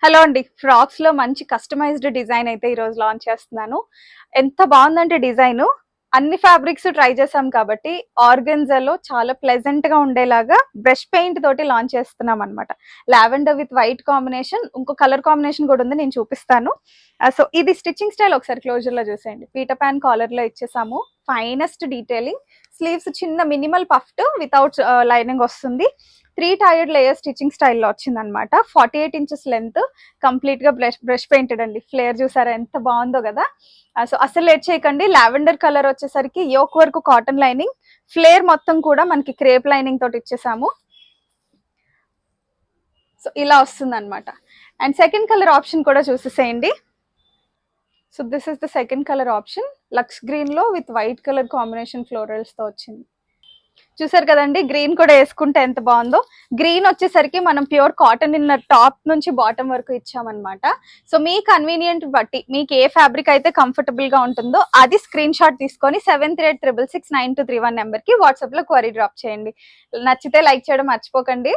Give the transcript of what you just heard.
Hello అండి. ఫ్రాక్స్‌లో మంచి customized design అయితే ఈరోజు లాంచ్ చేస్తున్నాను. ఎంత బావుందంటే డిజైను, అన్ని ఫ్యాబ్రిక్స్ ట్రై చేసాం కాబట్టి, ఆర్గన్జాలో చాలా ప్లెజెంట్‌గా ఉండేలాగా బ్రష్ పెయింట్ తోటి లాంచ్ చేస్తున్నామనమాట. లావెండర్ విత్ వైట్ కాంబినేషన్, ఇంకో కలర్ కాంబినేషన్ కూడా ఉంది, నేను చూపిస్తాను. సో, ఇది స్టిచ్చింగ్ స్టైల్ ఒకసారి క్లోజర్‌లో చూసేయండి. పీటర్ పాన్ కాలర్‌లో ఇచ్చేసాము. Finest detailing. స్లీవ్స్ చిన్న మినిమల్ పఫ్డ్ వితౌట్ లైనింగ్ వస్తుంది. 3 టైర్డ్ లేయర్ స్టిచ్చింగ్ స్టైల్‌లో వచ్చిందనమాట. 48 ఇంచెస్ లెంత్, కంప్లీట్‌గా బ్రష్ పెయింటెడ్ అండి. ఫ్లేర్ చూసారా ఎంత బావుందో గదా! సో, అస్సలు లేట్ చేయకండి. లావెండర్ కలర్ వచ్చేసరికి యోక్ వరకు కాటన్ లైనింగ్, ఫ్లేర్ మొత్తం కూడా మనకి క్రేప్ లైనింగ్ తోటి ఇచ్చేసాము. సో, ఇలా వస్తుందనమాట. అండ్ సెకండ్ కలర్ ఆప్షన్ కూడా చూసేసేయండి. So, this is the second colour option. లక్స్ గ్రీన్‌లో విత్ వైట్ కలర్ కాంబినేషన్ ఫ్లోరల్స్‌తో వచ్చింది. చూసారు కదండి, గ్రీన్ కూడా వేసుకుంటే ఎంత బాగుందో. గ్రీన్ వచ్చేసరికి మనం ప్యూర్ కాటన్ ఇన్నర్ టాప్ నుంచి బాటమ్ వరకు ఇచ్చామన్నమాట. సో మీ కన్వీనియంట్ బట్టి మీకు ఏ ఫ్యాబ్రిక్ అయితే కంఫర్టబుల్ గా ఉంటుందో అది స్క్రీన్ షాట్ తీసుకొని 7386669231 నెంబర్ కి వాట్సాప్ లో క్వరీ డ్రాప్ చేయండి. నచ్చితే లైక్ చేయడం మర్చిపోకండి.